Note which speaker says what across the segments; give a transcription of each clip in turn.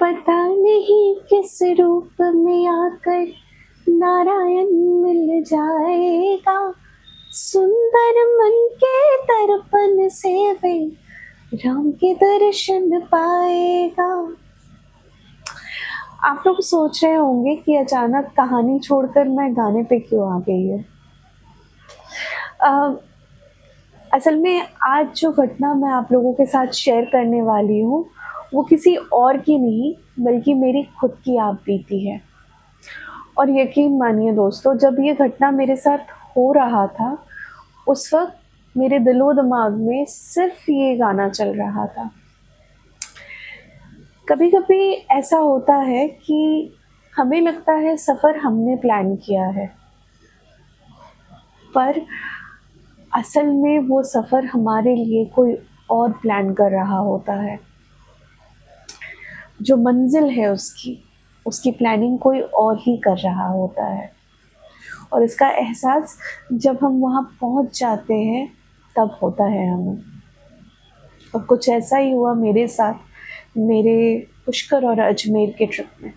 Speaker 1: पता नहीं किस रूप में आकर नारायण मिल जाएगा, सुंदर मन के दर्पण से वे राम के दर्शन पाएगा। आप लोग सोच रहे होंगे कि अचानक कहानी छोड़कर मैं गाने पे क्यों आ गई है। असल में आज जो घटना मैं आप लोगों के साथ शेयर करने वाली हूँ वो किसी और की नहीं बल्कि मेरी खुद की आप बीती है। और यकीन मानिए दोस्तों, जब ये घटना मेरे साथ हो रहा था उस वक्त मेरे दिलो दिमाग में सिर्फ ये गाना चल रहा था। कभी कभी ऐसा होता है कि हमें लगता है सफ़र हमने प्लान किया है, पर असल में वो सफ़र हमारे लिए कोई और प्लान कर रहा होता है। जो मंजिल है उसकी प्लानिंग कोई और ही कर रहा होता है। और इसका एहसास जब हम वहाँ पहुँच जाते हैं तब होता है हमें। और कुछ ऐसा ही हुआ मेरे साथ मेरे पुष्कर और अजमेर के ट्रिप में।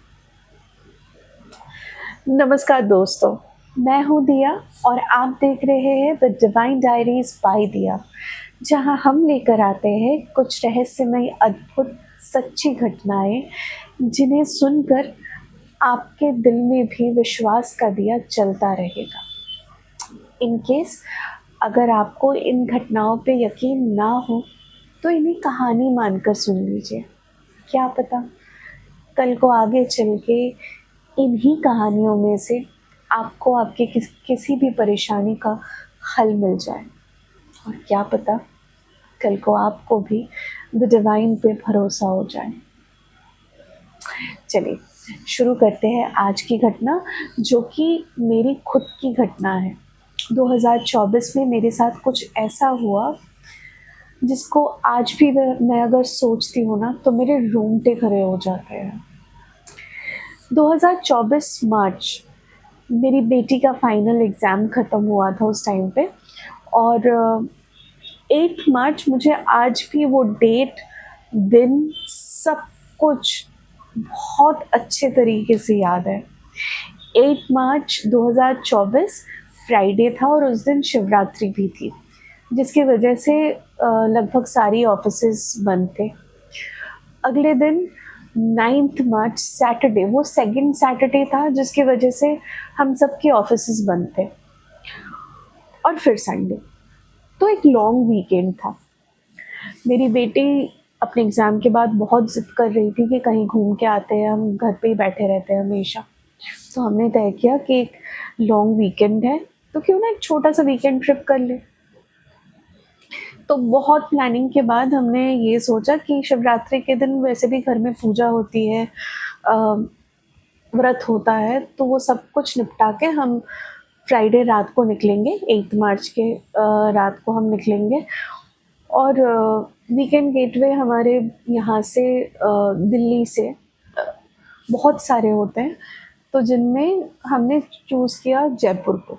Speaker 1: नमस्कार दोस्तों, मैं हूँ दिया और आप देख रहे हैं द डिवाइन डायरीज बाय दिया, जहाँ हम लेकर आते हैं कुछ रहस्यमय अद्भुत सच्ची घटनाएं जिन्हें सुनकर आपके दिल में भी विश्वास का दिया जलता रहेगा। इन केस अगर आपको इन घटनाओं पे यकीन ना हो तो इन्हें कहानी मानकर सुन लीजिए। क्या पता कल को आगे चल के इन्हीं कहानियों में से आपको आपके किसी भी परेशानी का हल मिल जाए। और क्या पता कल को आपको भी द डिवाइन पे भरोसा हो जाए। चलिए शुरू करते हैं आज की घटना, जो कि मेरी खुद की घटना है। 2024 में मेरे साथ कुछ ऐसा हुआ जिसको आज भी मैं अगर सोचती हूँ ना तो मेरे रोंगटे खड़े हो जाते हैं। 2024 मार्च मेरी बेटी का फाइनल एग्ज़ाम ख़त्म हुआ था उस टाइम पे। और 8 मार्च मुझे आज भी वो डेट, दिन, सब कुछ बहुत अच्छे तरीके से याद है। 8 मार्च 2024 फ्राइडे था और उस दिन शिवरात्रि भी थी, जिसकी वजह से लगभग सारी ऑफिसेज बंद थे। अगले दिन 9 मार्च सैटरडे, वो सेकंड सैटरडे था, जिसकी वजह से हम सब के ऑफिसेज बंद थे। और फिर संडे, तो एक लॉन्ग वीकेंड था। मेरी बेटी अपने एग्ज़ाम के बाद बहुत ज़िद कर रही थी कि कहीं घूम के आते हैं, हम घर पे ही बैठे रहते हैं हमेशा। तो हमने तय किया कि एक लॉन्ग वीकेंड है तो क्यों ना एक छोटा सा वीकेंड ट्रिप कर ले। तो बहुत प्लानिंग के बाद हमने ये सोचा कि शिवरात्रि के दिन वैसे भी घर में पूजा होती है, व्रत होता है, तो वो सब कुछ निपटा के हम फ्राइडे रात को निकलेंगे। 8 मार्च के रात को हम निकलेंगे। और वीकेंड गेटवे हमारे यहाँ से दिल्ली से बहुत सारे होते हैं, तो जिनमें हमने चूज़ किया जयपुर को,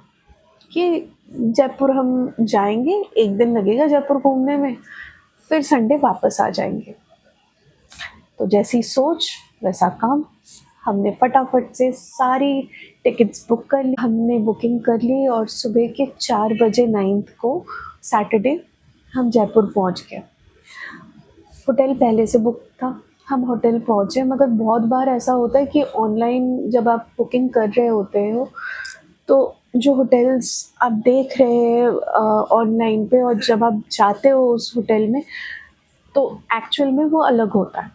Speaker 1: कि जयपुर हम जाएंगे, एक दिन लगेगा जयपुर घूमने में, फिर संडे वापस आ जाएंगे। तो जैसी सोच वैसा काम, हमने फटाफट से सारी टिकट्स बुक कर ली। हमने बुकिंग कर ली और सुबह के 4 बजे 9 को सैटरडे हम जयपुर पहुंच गए। होटल पहले से बुक था, हम होटल पहुंचे। मगर बहुत बार ऐसा होता है कि ऑनलाइन जब आप बुकिंग कर रहे होते हो तो जो होटल्स आप देख रहे हैं ऑनलाइन पे, और जब आप जाते हो उस होटल में तो एक्चुअल में वो अलग होता है,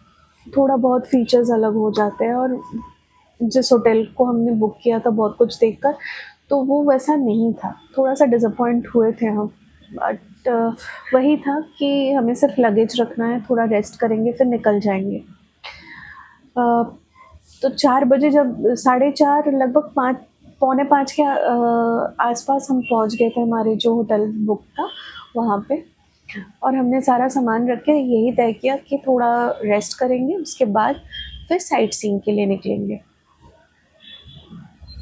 Speaker 1: थोड़ा बहुत फीचर्स अलग हो जाते हैं। और जिस होटल को हमने बुक किया था बहुत कुछ देखकर, तो वो वैसा नहीं था। थोड़ा सा डिसअपॉइंट हुए थे हम। बट वही था कि हमें सिर्फ लगेज रखना है, थोड़ा रेस्ट करेंगे फिर निकल जाएंगे। तो 4 बजे, जब 4:30 लगभग 5, पौने 5 के आसपास हम पहुंच गए थे हमारे जो होटल बुक था वहाँ पे। और हमने सारा सामान रख के यही तय किया कि थोड़ा रेस्ट करेंगे, उसके बाद फिर साइट सीइंग के लिए निकलेंगे।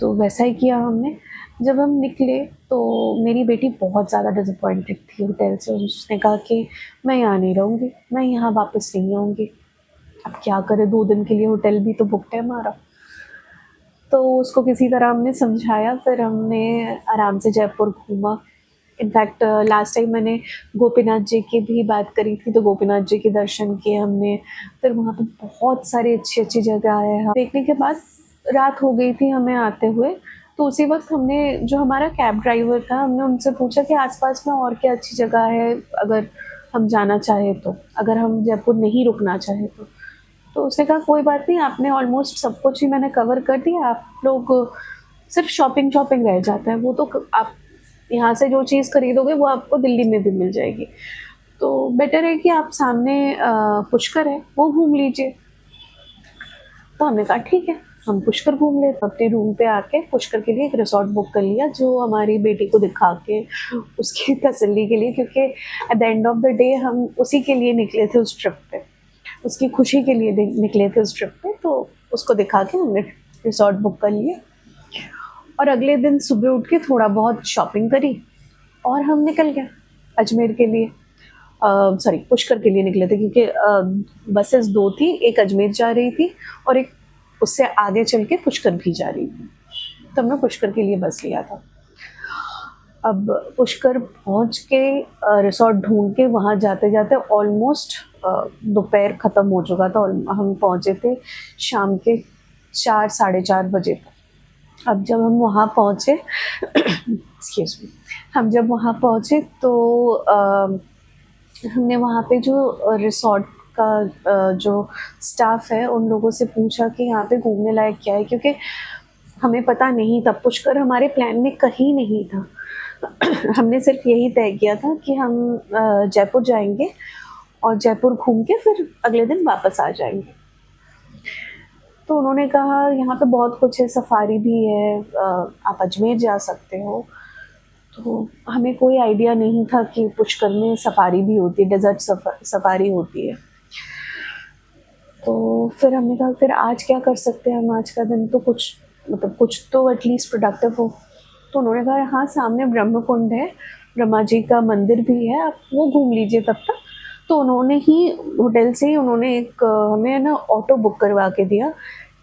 Speaker 1: तो वैसा ही किया हमने। जब हम निकले तो मेरी बेटी बहुत ज़्यादा डिसअपॉइंटेड थी होटल से। उसने कहा कि मैं यहाँ नहीं रहूँगी, मैं यहाँ वापस नहीं आऊँगी। अब क्या करें, 2 दिन के लिए होटल भी तो बुकड है हमारा। तो उसको किसी तरह हमने समझाया, फिर हमने आराम से जयपुर घूमा। इनफैक्ट लास्ट टाइम मैंने गोपीनाथ जी की भी बात करी थी, तो गोपीनाथ जी के दर्शन किए हमने। फिर वहाँ पे बहुत सारी अच्छी जगह है। देखने के बाद रात हो गई थी हमें आते हुए, तो उसी वक्त हमने, जो हमारा कैब ड्राइवर था, हमने उनसे पूछा कि आसपास में और क्या अच्छी जगह है अगर हम जाना चाहें तो, अगर हम जयपुर नहीं रुकना चाहें तो उसने कहा कोई बात नहीं, आपने ऑलमोस्ट सब कुछ ही मैंने कवर कर दिया, आप लोग सिर्फ शॉपिंग रह जाता है, वो तो आप यहाँ से जो चीज़ खरीदोगे वो आपको दिल्ली में भी मिल जाएगी, तो बेटर है कि आप सामने पुष्कर है वो घूम लीजिए। तो हमने कहा ठीक है, हम पुष्कर घूम लेते। अपने रूम पे आके पुष्कर के लिए एक रिसोर्ट बुक कर लिया, जो हमारी बेटी को दिखा के उसकी तसल्ली के लिए, क्योंकि at the end of the day हम उसी के लिए निकले थे उस ट्रिप पे, उसकी खुशी के लिए निकले थे उस ट्रिप पे, तो उसको दिखा के हमने रिसोर्ट बुक कर लिया। और अगले दिन सुबह उठ के थोड़ा बहुत शॉपिंग करी और हम निकल गए अजमेर के लिए, सॉरी पुष्कर के लिए निकले थे, क्योंकि बसेस 2 थी, एक अजमेर जा रही थी और एक उससे आगे चल के पुष्कर भी जा रही थी, तो हमने पुष्कर के लिए बस लिया था। अब पुष्कर पहुंच के रिसोर्ट ढूंढ के वहाँ जाते जाते ऑलमोस्ट दोपहर ख़त्म हो चुका था, और हम पहुँचे थे शाम के 4 साढ़े 4 बजे तक। अब जब हम वहाँ पहुँचे एक्सक्यूज मी, हम जब वहाँ पहुँचे तो हमने वहाँ पे जो रिसोर्ट का जो स्टाफ है उन लोगों से पूछा कि यहाँ पे घूमने लायक क्या है, क्योंकि हमें पता नहीं था, पुष्कर हमारे प्लान में कहीं नहीं था। हमने सिर्फ यही तय किया था कि हम जयपुर जाएंगे और जयपुर घूम के फिर अगले दिन वापस आ जाएंगे। तो उन्होंने कहा यहाँ पे बहुत कुछ है, सफारी भी है, आप अजमेर जा सकते हो। तो हमें कोई आइडिया नहीं था कि पुष्कर में सफारी भी होती है, डेजर्ट सफारी होती है। तो फिर हमने कहा फिर आज क्या कर सकते हैं हम, आज का दिन तो कुछ मतलब कुछ तो एटलीस्ट प्रोडक्टिव हो। तो उन्होंने कहा हाँ सामने ब्रह्म कुंड है, ब्रह्मा जी का मंदिर भी है, आप वो घूम लीजिए तब तक। तो उन्होंने ही होटल से ही उन्होंने एक हमें ना ऑटो बुक करवा के दिया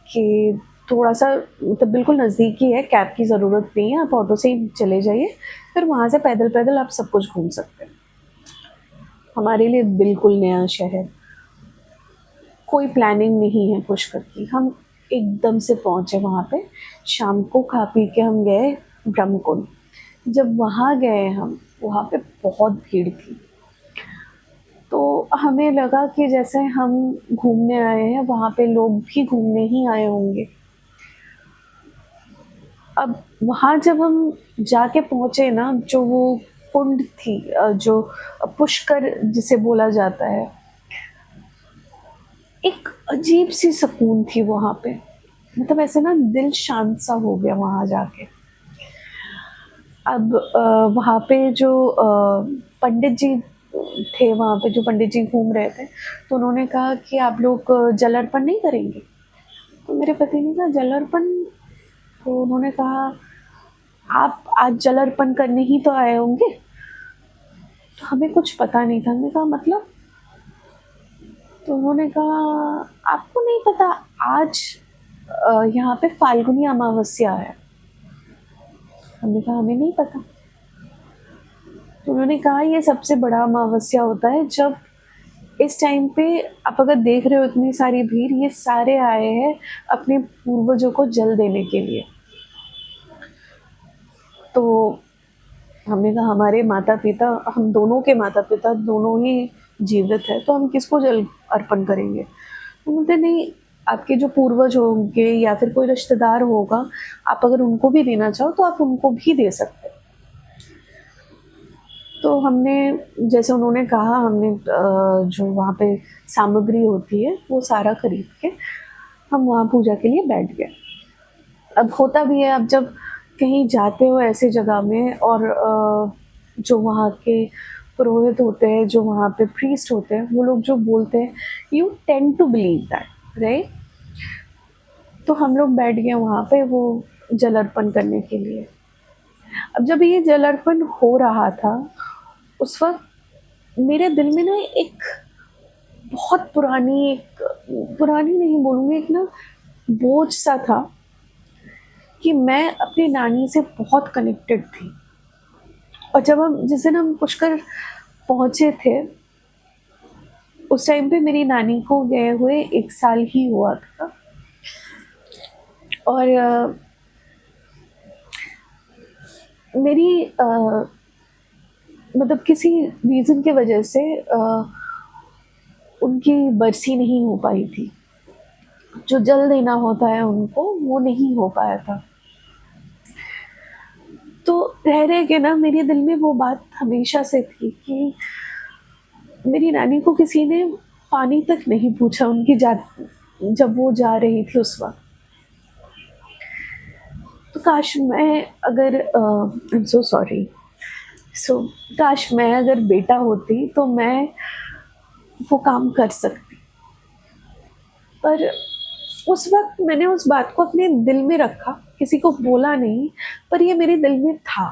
Speaker 1: कि थोड़ा सा मतलब बिल्कुल नज़दीक ही है, कैब की ज़रूरत नहीं है, आप ऑटो से ही चले जाइए, फिर वहाँ से पैदल पैदल आप सब कुछ घूम सकते हैं। हमारे लिए बिल्कुल नया शहर, कोई प्लानिंग नहीं है पुष्कर की, हम एकदम से पहुँचे वहाँ पे। शाम को खा पी के हम गए ब्रह्मकुंड। जब वहाँ गए हम, वहाँ पे बहुत भीड़ थी, तो हमें लगा कि जैसे हम घूमने आए हैं वहाँ पे लोग भी घूमने ही आए होंगे। अब वहाँ जब हम जाके पहुँचे ना, जो वो कुंड थी, जो पुष्कर जिसे बोला जाता है, एक अजीब सी सुकून थी वहाँ पे, मतलब ऐसे ना दिल शांत सा हो गया वहाँ जाके। अब वहाँ पे जो पंडित जी थे, वहाँ पे जो पंडित जी घूम रहे थे, तो उन्होंने कहा कि आप लोग जल अर्पण नहीं करेंगे। तो मेरे पति ने कहा जल अर्पण, तो उन्होंने कहा आप आज जल अर्पण करने ही तो आए होंगे। तो हमें कुछ पता नहीं था, हमने कहा मतलब, तो उन्होंने कहा आपको नहीं पता आज यहाँ पे फाल्गुनी अमावस्या है। हमने कहा हमें नहीं पता। तो उन्होंने कहा ये सबसे बड़ा अमावस्या होता है, जब इस टाइम पे आप अगर देख रहे हो इतनी सारी भीड़, ये सारे आए हैं अपने पूर्वजों को जल देने के लिए। तो हमने कहा हमारे माता पिता, हम दोनों के माता पिता दोनों ही जीवित है, तो हम किसको जल अर्पण करेंगे। तो बोलते नहीं, आपके जो पूर्वज होंगे या फिर कोई रिश्तेदार होगा, आप अगर उनको भी देना चाहो तो आप उनको भी दे सकते हो। तो हमने, जैसे उन्होंने कहा, हमने जो वहाँ पे सामग्री होती है वो सारा खरीद के हम वहाँ पूजा के लिए बैठ गए। अब होता भी है, अब जब कहीं जाते हो ऐसे जगह में, और जो वहाँ के पुरोहित होते हैं, जो वहाँ पे प्रीस्ट होते हैं, वो लोग जो बोलते हैं, you tend to believe that, right. तो हम लोग बैठ गए वहाँ पे वो जल अर्पण करने के लिए। अब जब ये जल अर्पण हो रहा था, उस वक्त मेरे दिल में ना एक बहुत पुरानी एक पुरानी नहीं बोलूँगी, एक ना बोझ सा था कि मैं अपनी नानी से बहुत कनेक्टेड थी। और जब जिस दिन हम पुष्कर पहुँचे थे, उस टाइम पे मेरी नानी को गए हुए 1 साल ही हुआ था। और मेरी मतलब किसी रीज़न की वजह से उनकी बरसी नहीं हो पाई थी। जो जल देना होता है उनको, वो नहीं हो पाया था। तो रह के ना मेरे दिल में वो बात हमेशा से थी कि मेरी नानी को किसी ने पानी तक नहीं पूछा उनकी जब वो जा रही थी उस वक़्त। तो काश मैं अगर आई एम सो सॉरी। काश मैं अगर बेटा होती तो मैं वो काम कर सकती। पर उस वक़्त मैंने उस बात को अपने दिल में रखा, किसी को बोला नहीं, पर ये मेरे दिल में था।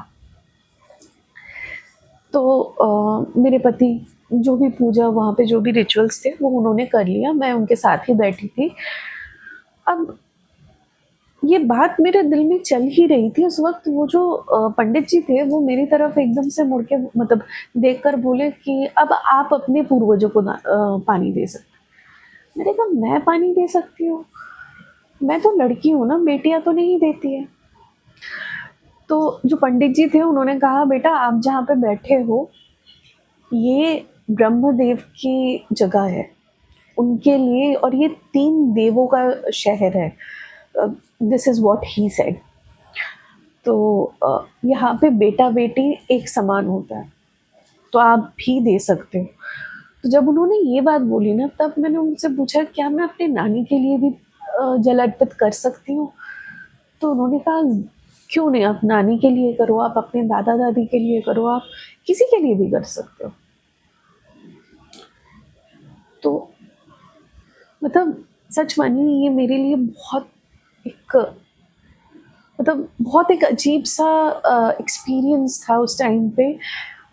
Speaker 1: तो मेरे पति जो भी पूजा वहाँ पे जो भी रिचुअल्स थे वो उन्होंने कर लिया, मैं उनके साथ ही बैठी थी। अब ये बात मेरे दिल में चल ही रही थी उस वक़्त। वो जो पंडित जी थे वो मेरी तरफ एकदम से मुड़ के मतलब देखकर बोले कि अब आप अपने पूर्वजों को पानी दे सकते। मैंने कहा मैं पानी दे सकती हूँ? मैं तो लड़की हूँ ना, बेटियाँ तो नहीं देती है। तो जो पंडित जी थे उन्होंने कहा बेटा आप जहाँ पे बैठे हो ये ब्रह्मदेव की जगह है, उनके लिए, और ये 3 देवों का शहर है। This is what he said. तो यहाँ पे बेटा बेटी एक समान होता है, तो आप भी दे सकते हो। तो जब उन्होंने ये बात बोली ना, तब मैंने उनसे पूछा क्या मैं अपनी नानी के लिए भी जल अर्पित कर सकती हूँ? तो उन्होंने कहा क्यों नहीं, आप नानी के लिए करो, आप अपने दादा दादी के लिए करो, आप किसी के लिए भी कर सकते हो। तो मतलब सच मानिए ये मेरे लिए बहुत एक मतलब बहुत एक अजीब सा एक्सपीरियंस था उस टाइम पे।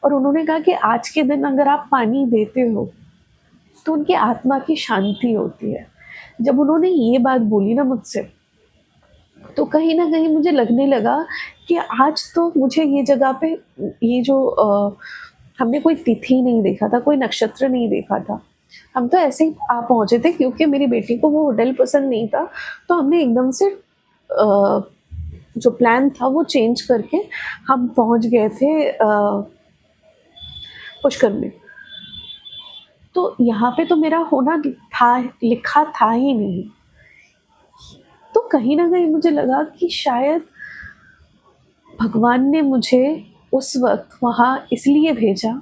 Speaker 1: और उन्होंने कहा कि आज के दिन अगर आप पानी देते हो तो उनकी आत्मा की शांति होती है। जब उन्होंने ये बात बोली ना मुझसे, तो कहीं ना कहीं मुझे लगने लगा कि आज तो मुझे ये जगह पे ये जो हमने कोई तिथि नहीं देखा था, कोई नक्षत्र नहीं देखा था, हम तो ऐसे ही आ पहुँचे थे क्योंकि मेरी बेटी को वो होटल पसंद नहीं था। तो हमने एकदम से जो प्लान था वो चेंज करके हम पहुँच गए थे पुष्कर में। तो यहाँ पे तो मेरा होना था, लिखा था ही नहीं। तो कहीं ना कहीं मुझे लगा कि शायद भगवान ने मुझे उस वक्त वहाँ इसलिए भेजा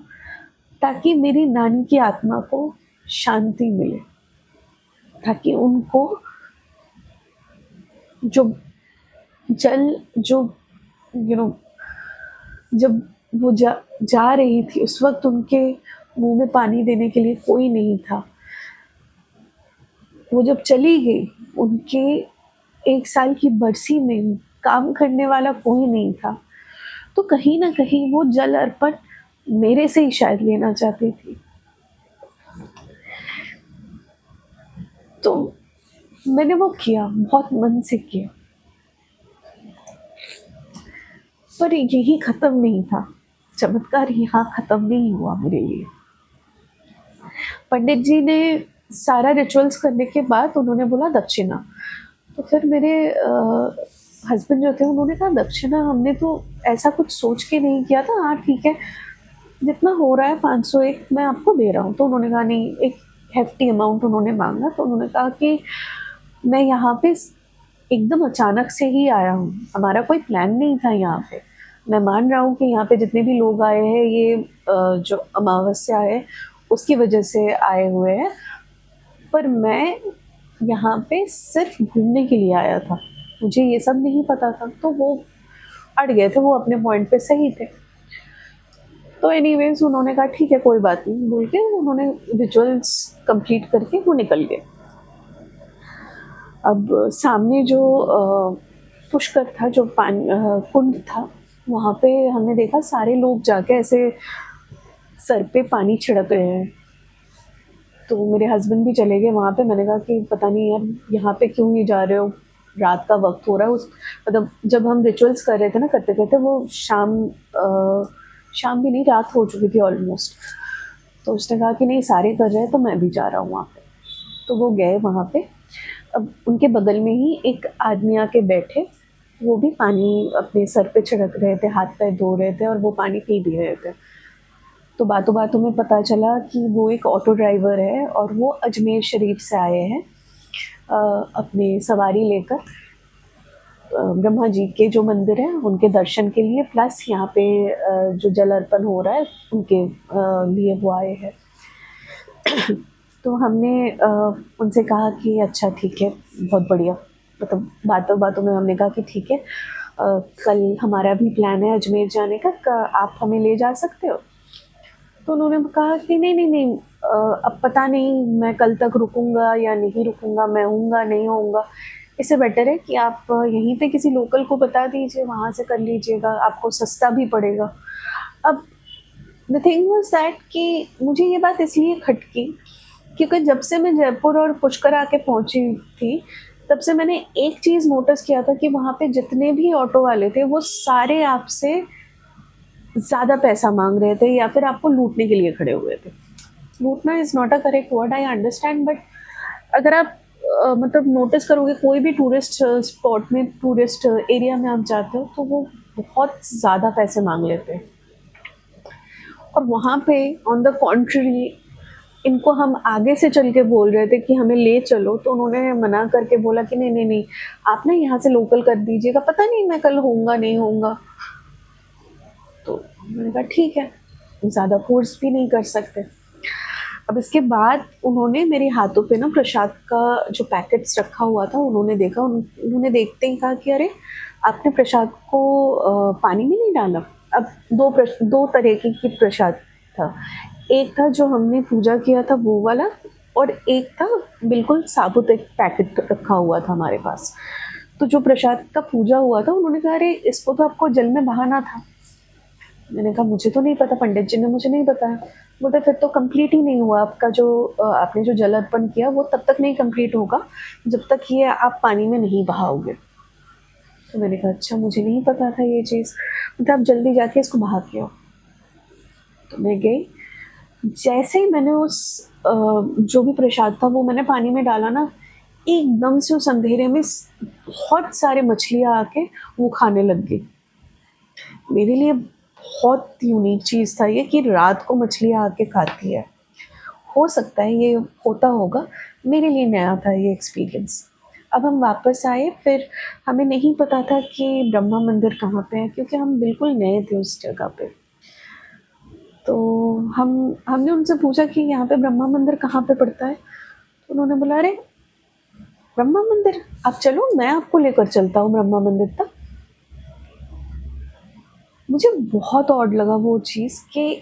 Speaker 1: ताकि मेरी नानी की आत्मा को शांति मिले, ताकि उनको जो जल जो जब वो जा रही थी उस वक्त उनके मुंह में पानी देने के लिए कोई नहीं था। वो जब चली गई, उनके 1 साल की बरसी में काम करने वाला कोई नहीं था। तो कहीं ना कहीं वो जल अर्पण मेरे से ही शायद लेना चाहती थी। तो मैंने वो किया, बहुत मन से किया। पर यही खत्म नहीं था, चमत्कार यहाँ खत्म नहीं हुआ मेरे लिए। पंडित जी ने सारा रिचुअल्स करने के बाद उन्होंने बोला दक्षिणा। तो फिर मेरे हस्बैंड जो थे उन्होंने कहा दक्षिणा हमने तो ऐसा कुछ सोच के नहीं किया था, हाँ ठीक है जितना हो रहा है 501 मैं आपको दे रहा हूँ। तो उन्होंने कहा नहीं, एक हेफ्टी अमाउंट उन्होंने मांगा। तो उन्होंने कहा कि मैं यहाँ पे एकदम अचानक से ही आया हूँ, हमारा कोई प्लान नहीं था यहाँ पे। मैं मान रहा हूँ कि यहाँ पे जितने भी लोग आए हैं ये जो अमावस्या है उसकी वजह से आए हुए हैं, पर मैं यहाँ पे सिर्फ घूमने के लिए आया था, मुझे ये सब नहीं पता था। तो वो अड़ गए थे, वो अपने पॉइंट पे सही थे। तो एनीवेज उन्होंने कहा ठीक है कोई बात नहीं बोल के उन्होंने रिचुअल्स कंप्लीट करके वो निकल गए। अब सामने जो पुष्कर था, जो कुंड था, वहाँ पे हमने देखा सारे लोग जाके ऐसे सर पे पानी छिड़क रहे हैं। तो मेरे हस्बैंड भी चले गए वहाँ पे। मैंने कहा कि पता नहीं यार यहाँ पे क्यों नहीं जा रहे हो, रात का वक्त हो रहा है। उस मतलब जब हम रिचुअल्स कर रहे थे ना, करते करते वो शाम भी नहीं, रात हो चुकी थी ऑलमोस्ट। तो उसने कहा कि नहीं सारे कर रहे हैं तो मैं भी जा रहा हूँ वहाँ पे। तो वो गए वहाँ पे। अब उनके बगल में ही एक आदमी आके बैठे, वो भी पानी अपने सर पे छिड़क रहे थे, हाथ पैर धो रहे थे और वो पानी पी भी रहे थे। तो बातों बातों में पता चला कि वो एक ऑटो ड्राइवर है और वो अजमेर शरीफ से आए हैं अपने सवारी लेकर ब्रह्मा जी के जो मंदिर है उनके दर्शन के लिए, प्लस यहाँ पे जो जल अर्पण हो रहा है उनके लिए वो आए हैं। तो हमने उनसे कहा कि अच्छा ठीक है, बहुत बढ़िया। मतलब बातों बातों में हमने कहा कि ठीक है, कल हमारा भी प्लान है अजमेर जाने का, आप हमें ले जा सकते हो? तो उन्होंने कहा कि नहीं नहीं नहीं, अब पता नहीं मैं कल तक रुकूंगा या नहीं रुकूंगा, मैं होऊंगा नहीं होऊंगा, इससे बेटर है कि आप यहीं पे किसी लोकल को बता दीजिए, वहाँ से कर लीजिएगा, आपको सस्ता भी पड़ेगा। अब द थिंग वाज दैट कि मुझे ये बात इसलिए खटकी क्योंकि जब से मैं जयपुर और पुष्कर आके पहुंची थी, तब से मैंने एक चीज़ नोटिस किया था कि वहाँ पे जितने भी ऑटो वाले थे वो सारे आपसे ज़्यादा पैसा मांग रहे थे या फिर आपको लूटने के लिए खड़े हुए थे। लूटना is not a correct word, I understand, but अगर आप मतलब नोटिस करोगे कोई भी टूरिस्ट स्पॉट में, टूरिस्ट एरिया में आप जाते हो तो वो बहुत ज़्यादा पैसे मांग लेते हैं। और वहाँ पे ऑन द कॉन्ट्री इनको हम आगे से चल के बोल रहे थे कि हमें ले चलो, तो उन्होंने मना करके बोला कि नहीं नहीं नहीं, आप ना यहाँ से लोकल कर दीजिएगा, पता नहीं मैं कल होऊंगा नहीं होऊंगा। तो मैंने कहा ठीक है, ज़्यादा फोर्स भी नहीं कर सकते। अब इसके बाद उन्होंने मेरे हाथों पे ना प्रसाद का जो पैकेट्स रखा हुआ था उन्होंने देखा, उन्होंने देखते ही कहा कि अरे आपने प्रसाद को पानी में नहीं डाला। अब दो तरह की प्रसाद था, एक था जो हमने पूजा किया था वो वाला, और एक था बिल्कुल साबुत एक पैकेट रखा हुआ था हमारे पास। तो जो प्रसाद का पूजा हुआ था उन्होंने कहा अरे इसको तो आपको जल में बहाना था। मैंने कहा मुझे तो नहीं पता, पंडित जी ने मुझे नहीं बताया। बोलते फिर तो कंप्लीट ही नहीं हुआ आपका, जो आपने जो जल अर्पण किया वो तब तक नहीं कंप्लीट होगा जब तक ये आप पानी में नहीं बहाओगे। तो मैंने कहा अच्छा, मुझे नहीं पता था ये चीज़, मतलब आप जल्दी जाके इसको बहा के आओ। तो मैं गई, जैसे ही मैंने उस जो भी प्रसाद था वो मैंने पानी में डाला ना, एकदम से उस अंधेरे में बहुत सारे मछलियाँ आके वो खाने लग गई। मेरे लिए बहुत यूनिक चीज़ था ये कि रात को मछलियाँ आके खाती है। हो सकता है ये होता होगा, मेरे लिए नया था ये एक्सपीरियंस। अब हम वापस आए, फिर हमें नहीं पता था कि ब्रह्मा मंदिर कहाँ पे है क्योंकि हम बिल्कुल नए थे उस जगह पे। तो हमने उनसे पूछा कि यहाँ पे ब्रह्मा मंदिर कहाँ पे पड़ता है। तो उन्होंने बोला अरे ब्रह्मा मंदिर, आप चलो मैं आपको लेकर चलता हूँ ब्रह्मा मंदिर तक। मुझे बहुत ऑड लगा वो चीज़ कि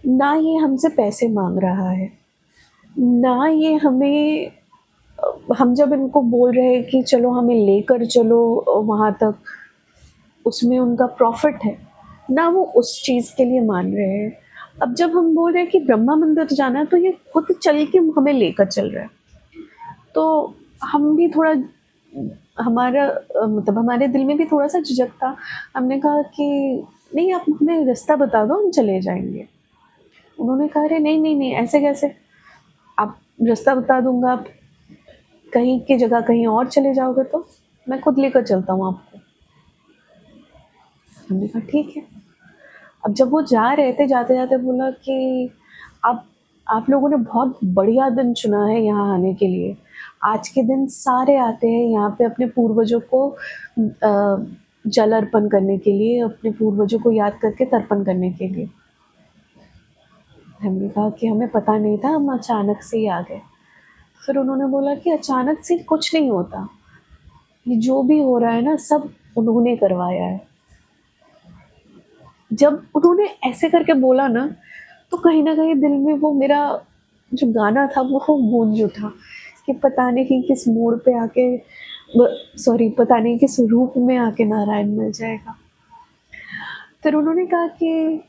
Speaker 1: ना ये हमसे पैसे मांग रहा है, ना ये हमें, हम जब इनको बोल रहे हैं कि चलो हमें लेकर चलो वहाँ तक, उसमें उनका प्रॉफिट है, ना वो उस चीज़ के लिए मान रहे हैं। अब जब हम बोल रहे हैं कि ब्रह्मा मंदिर जाना है तो ये खुद चल के हमें लेकर चल रहा है। तो हम भी थोड़ा, हमारा मतलब हमारे दिल में भी थोड़ा सा झिझक था। हमने कहा कि नहीं आप हमें रास्ता बता दो, हम चले जाएंगे। उन्होंने कहा अरे नहीं नहीं नहीं, ऐसे कैसे, आप रास्ता बता दूंगा, आप कहीं की जगह कहीं और चले जाओगे तो मैं खुद लेकर चलता हूँ आपको। हमने कहा ठीक है। अब जब वो जा रहे थे, जाते जाते बोला कि आप लोगों ने बहुत बढ़िया दिन चुना है यहाँ आने के लिए। आज के दिन सारे आते हैं यहाँ पे अपने पूर्वजों को जल अर्पण करने के लिए, अपने पूर्वजों को याद करके तर्पण करने के लिए। हमने कहा कि हमें पता नहीं था, हम अचानक से ही आ गए। फिर उन्होंने बोला कि अचानक से कुछ नहीं होता, ये जो भी हो रहा है ना सब उन्होंने करवाया है। जब उन्होंने ऐसे करके बोला ना, तो कहीं ना कहीं दिल में वो मेरा जो गाना था वो गूंज उठा कि पता नहीं किस मोड़ पे आके, सॉरी पता नहीं किस रूप में आके नारायण मिल जाएगा। फिर उन्होंने कहा कि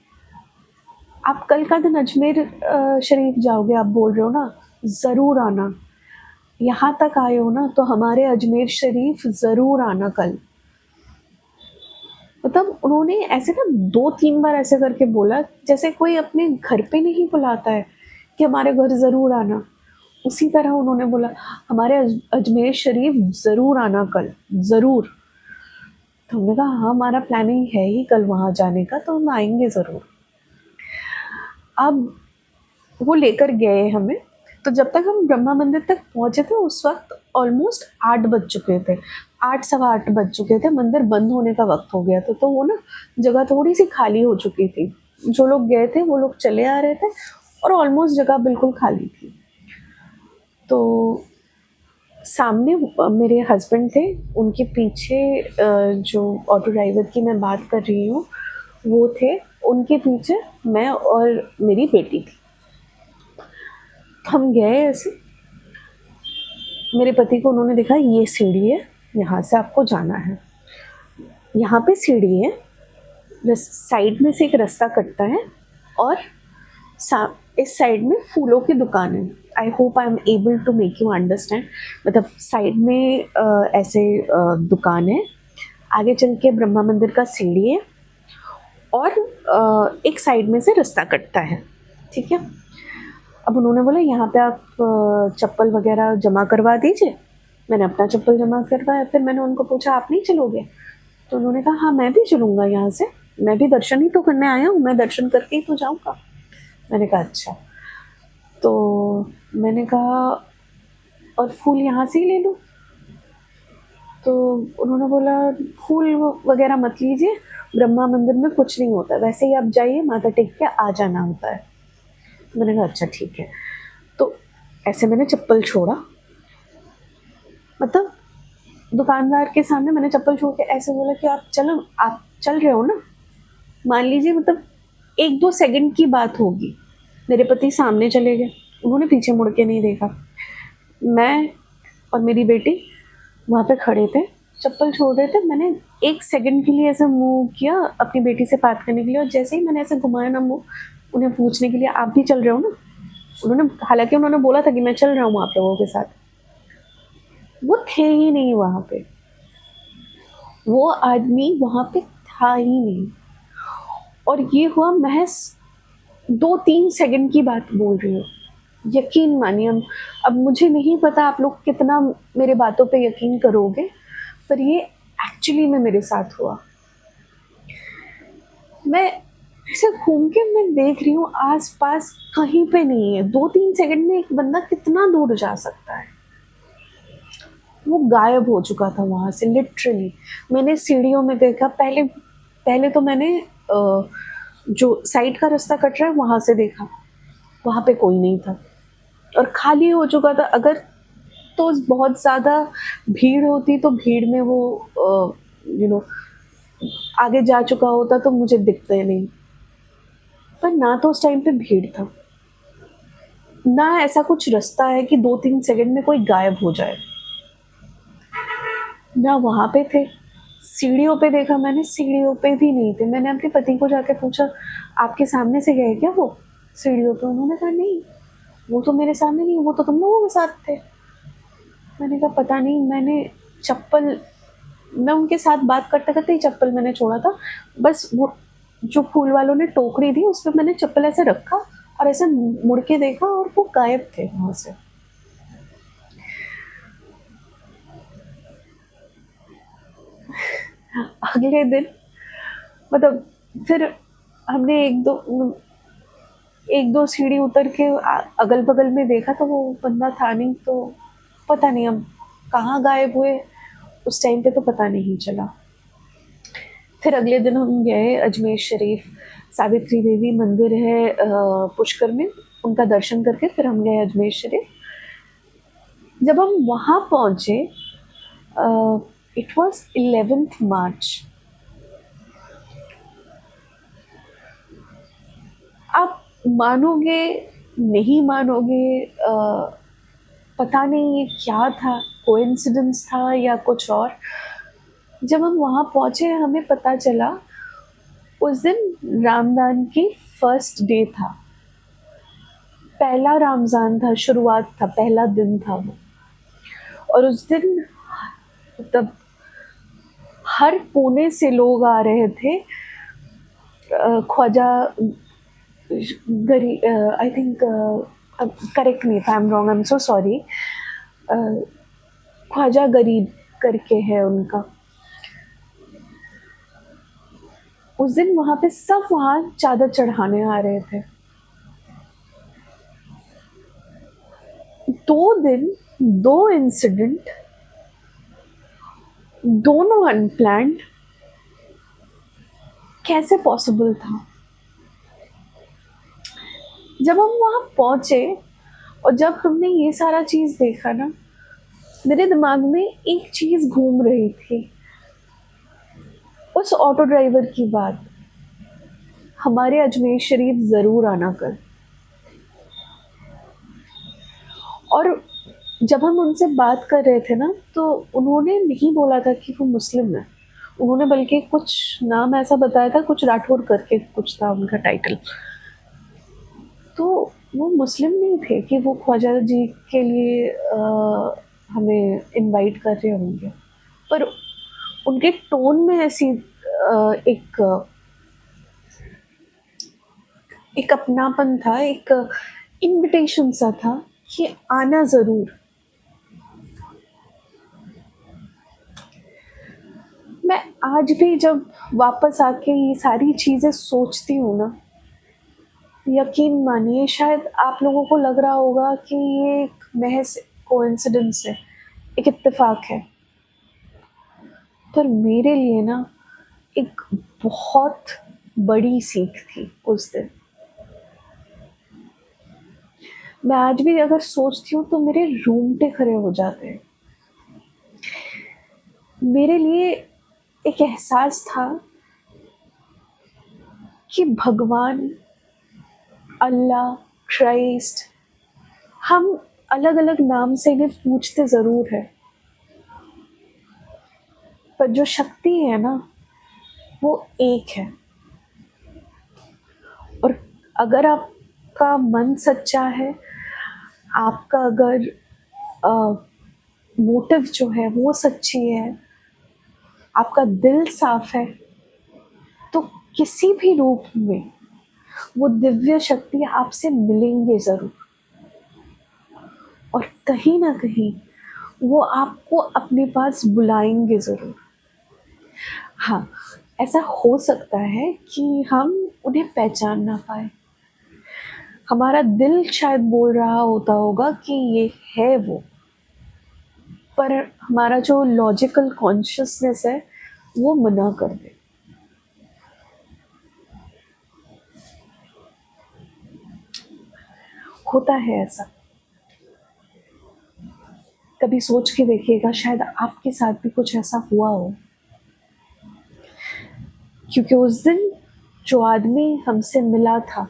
Speaker 1: आप कल का दिन अजमेर शरीफ जाओगे, आप बोल रहे हो ना, ज़रूर आना। यहाँ तक आए हो ना तो हमारे अजमेर शरीफ ज़रूर आना कल। मतलब उन्होंने ऐसे ना 2-3 बार ऐसे करके बोला, जैसे कोई अपने घर पे नहीं बुलाता है कि हमारे घर ज़रूर आना। उसी तरह उन्होंने बोला, हमारे अजमेर शरीफ ज़रूर आना कल, ज़रूर। तो हमने कहा हाँ, हमारा प्लानिंग है ही कल वहाँ जाने का, तो हम आएँगे ज़रूर। अब वो लेकर गए हमें, तो जब तक हम ब्रह्मा मंदिर तक पहुँचे थे उस वक़्त ऑलमोस्ट 8 बज चुके थे। 8 सवा 8 बज चुके थे, मंदिर बंद होने का वक़्त हो गया था, तो वो ना जगह थोड़ी-सी खाली हो चुकी थी। जो लोग गए थे वो लोग चले आ रहे थे और ऑलमोस्ट जगह बिल्कुल खाली थी। तो सामने मेरे हस्बैंड थे, उनके पीछे जो ऑटो ड्राइवर की मैं बात कर रही हूँ, वो थे, उनके पीछे मैं और मेरी बेटी थी। हम गए ऐसे, मेरे पति को उन्होंने देखा, ये सीढ़ी है, यहाँ से आपको जाना है। यहाँ पे सीढ़ी है, साइड में से एक रास्ता कटता है और इस साइड में फूलों की दुकान है। I hope I am able to make you understand. मतलब साइड में ऐसे दुकान है, आगे चल के ब्रह्मा मंदिर का सीढ़ी है और एक साइड में से रास्ता कटता है, ठीक है। अब उन्होंने बोला यहाँ पे आप चप्पल वगैरह जमा करवा दीजिए। मैंने अपना चप्पल जमा करवाया, फिर मैंने उनको पूछा आप नहीं चलोगे? तो उन्होंने कहा हाँ, मैं भी चलूँगा यहाँ से, मैं भी दर्शन ही तो करने आया हूँ, मैं दर्शन करके ही तो जाऊँगा। मैंने कहा अच्छा। तो मैंने कहा और फूल यहाँ से ही ले लूँ? तो उन्होंने बोला फूल वगैरह मत लीजिए, ब्रह्मा मंदिर में कुछ नहीं होता, वैसे ही आप जाइए, माथा टेक के आ जाना होता है। मैंने कहा अच्छा ठीक है। तो ऐसे मैंने चप्पल छोड़ा, मतलब दुकानदार के सामने मैंने चप्पल छोड़ के ऐसे बोला कि आप चलो, आप चल रहे हो ना, मान लीजिए मतलब 1-2 सेकंड की बात होगी। मेरे पति सामने चले गए, उन्होंने पीछे मुड़ के नहीं देखा। मैं और मेरी बेटी वहाँ पे खड़े थे, चप्पल छोड़ रहे थे। मैंने 1 सेकंड के लिए ऐसे मुँह किया अपनी बेटी से बात करने के लिए, और जैसे ही मैंने ऐसे घुमाया ना मुँह, उन्हें पूछने के लिए आप भी चल रहे हो ना? उन्होंने, हालांकि उन्होंने बोला था कि मैं चल रहा हूँ आप लोगों के साथ, वो थे ही नहीं वहाँ पे, वो आदमी वहाँ पे था ही नहीं। और ये हुआ महज 2-3 सेकंड की बात बोल रही हूँ, यकीन मानिए। अब मुझे नहीं पता आप लोग कितना मेरे बातों पे यकीन करोगे, पर ये एक्चुअली में मेरे साथ हुआ। मैं ऐसे घूम के मैं देख रही हूँ आस पास कहीं पे नहीं है। 2-3 सेकंड में एक बंदा कितना दूर जा सकता है? वो गायब हो चुका था वहाँ से लिटरली। मैंने सीढ़ियों में देखा, पहले पहले तो मैंने जो साइड का रास्ता कट रहा है वहाँ से देखा, वहाँ पे कोई नहीं था और खाली हो चुका था। अगर तो बहुत ज़्यादा भीड़ होती तो भीड़ में वो आगे जा चुका होता तो मुझे दिखते नहीं, पर ना तो उस टाइम पे भीड़ था, ना ऐसा कुछ रास्ता है कि 2-3 सेकंड में कोई गायब हो जाए, ना वहाँ पे थे। सीढ़ियों पे देखा मैंने, सीढ़ियों पे भी नहीं थे। मैंने अपने पति को जाके पूछा आपके सामने से गए क्या वो सीढ़ियों पे? उन्होंने कहा नहीं, वो तो मेरे सामने नहीं, वो तो तुम लोगों के साथ थे। मैंने कहा पता नहीं, मैंने चप्पल, मैं उनके साथ बात करते करते ही चप्पल मैंने छोड़ा था। बस वो जो फूल वालों ने टोकरी दी उस पर मैंने चप्पल ऐसे रखा और ऐसे मुड़ के देखा और वो गायब थे वहाँ से। अगले दिन मतलब फिर हमने एक दो सीढ़ी उतर के अगल बगल में देखा तो वो बंदा था नहीं, तो पता नहीं अब कहाँ गायब हुए, उस टाइम पे तो पता नहीं चला। फिर अगले दिन हम गए अजमेर शरीफ, सावित्री देवी मंदिर है पुष्कर में, उनका दर्शन करके फिर हम गए अजमेर शरीफ। जब हम वहाँ पहुँचे, इट वॉज 11th मार्च। आप मानोगे नहीं मानोगे, पता नहीं ये क्या था, कोइंसिडेंस था या कुछ और। जब हम वहाँ पहुँचे हमें पता चला उस दिन रमज़ान की फर्स्ट डे था, पहला रमज़ान था, शुरुआत था, पहला दिन था वो। और उस दिन तब हर कोने से लोग आ रहे थे। ख्वाजा गरी, I think, correct me if I am wrong, I am so sorry, Khwaja Gharib करके है उनका। उस दिन वहाँ पे सब वहाँ चादर चढ़ाने आ रहे थे। 2 दिन 2 इंसिडेंट, दोनों अनप्लैंड, कैसे पॉसिबल था? जब हम वहाँ पहुँचे और जब हमने ये सारा चीज़ देखा ना, मेरे दिमाग में एक चीज़ घूम रही थी, उस ऑटो ड्राइवर की बात, हमारे अजमेर शरीफ ज़रूर आना कर। और जब हम उनसे बात कर रहे थे ना, तो उन्होंने नहीं बोला था कि वो मुस्लिम है, उन्होंने बल्कि कुछ नाम ऐसा बताया था, कुछ राठौर करके कुछ था उनका टाइटल। तो वो मुस्लिम नहीं थे कि वो ख्वाजा जी के लिए हमें इनवाइट कर रहे होंगे, पर उनके टोन में ऐसी एक अपनापन था, एक इनविटेशन सा था कि आना ज़रूर। मैं आज भी जब वापस आके ये सारी चीज़ें सोचती हूँ ना, यकीन मानिए शायद आप लोगों को लग रहा होगा कि ये एक महज कोइंसिडेंस है, एक इत्तेफाक है, पर मेरे लिए ना एक बहुत बड़ी सीख थी उस दिन। मैं आज भी अगर सोचती हूँ तो मेरे रोंगटे खड़े हो जाते हैं। मेरे लिए एक एहसास था कि भगवान, अल्लाह, क्राइस्ट, हम अलग अलग नाम से इन्हें पूछते ज़रूर है, पर जो शक्ति है ना वो एक है। और अगर आपका मन सच्चा है, आपका अगर मोटिव जो है वो सच्ची है, आपका दिल साफ है, तो किसी भी रूप में वो दिव्य शक्ति आपसे मिलेंगे ज़रूर, और कहीं ना कहीं वो आपको अपने पास बुलाएंगे ज़रूर। हाँ, ऐसा हो सकता है कि हम उन्हें पहचान ना पाए, हमारा दिल शायद बोल रहा होता होगा कि ये है वो, पर हमारा जो लॉजिकल कॉन्शियसनेस है वो मना कर दे। होता है ऐसा, कभी सोच के देखिएगा, शायद आपके साथ भी कुछ ऐसा हुआ हो। क्योंकि उस दिन जो आदमी हमसे मिला था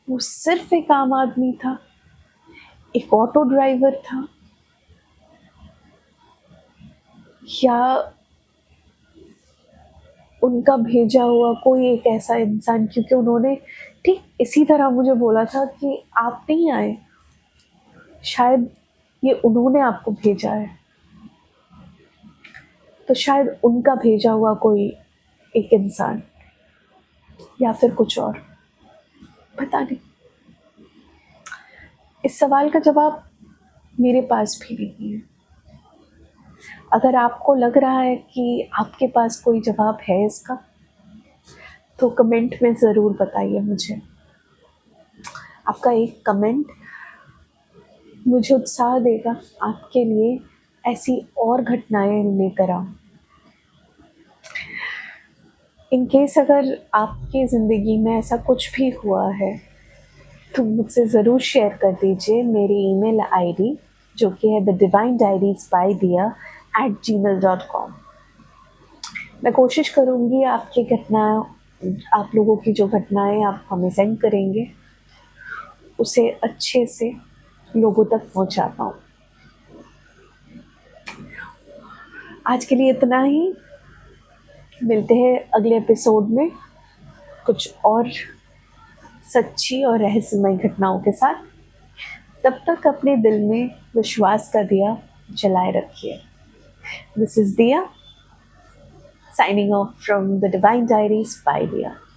Speaker 1: वो सिर्फ एक आम आदमी था, एक ऑटो ड्राइवर था, या उनका भेजा हुआ कोई एक ऐसा इंसान, क्योंकि उन्होंने ठीक इसी तरह मुझे बोला था कि आप नहीं आए, शायद ये उन्होंने आपको भेजा है, तो शायद उनका भेजा हुआ कोई एक इंसान, या फिर कुछ और, पता नहीं। इस सवाल का जवाब मेरे पास भी नहीं है। अगर आपको लग रहा है कि आपके पास कोई जवाब है इसका, तो कमेंट में ज़रूर बताइए मुझे। आपका एक कमेंट मुझे उत्साह देगा आपके लिए ऐसी और घटनाएं लेकर आऊं। इन केस अगर आपकी ज़िंदगी में ऐसा कुछ भी हुआ है तो मुझसे ज़रूर शेयर कर दीजिए। मेरी ईमेल आईडी जो कि है thedivinediariesbydia@gmail.com। मैं कोशिश करूँगी आपकी घटनाएं, आप लोगों की जो घटनाएं आप हमें सेंड करेंगे उसे अच्छे से लोगों तक पहुँचा पाऊँ। आज के लिए इतना ही। मिलते हैं अगले एपिसोड में कुछ और सच्ची और रहस्यमय घटनाओं के साथ। तब तक अपने दिल में विश्वास का दिया जलाए रखिए। दिस इज दिया, signing off from the Divine Diaries by Dia.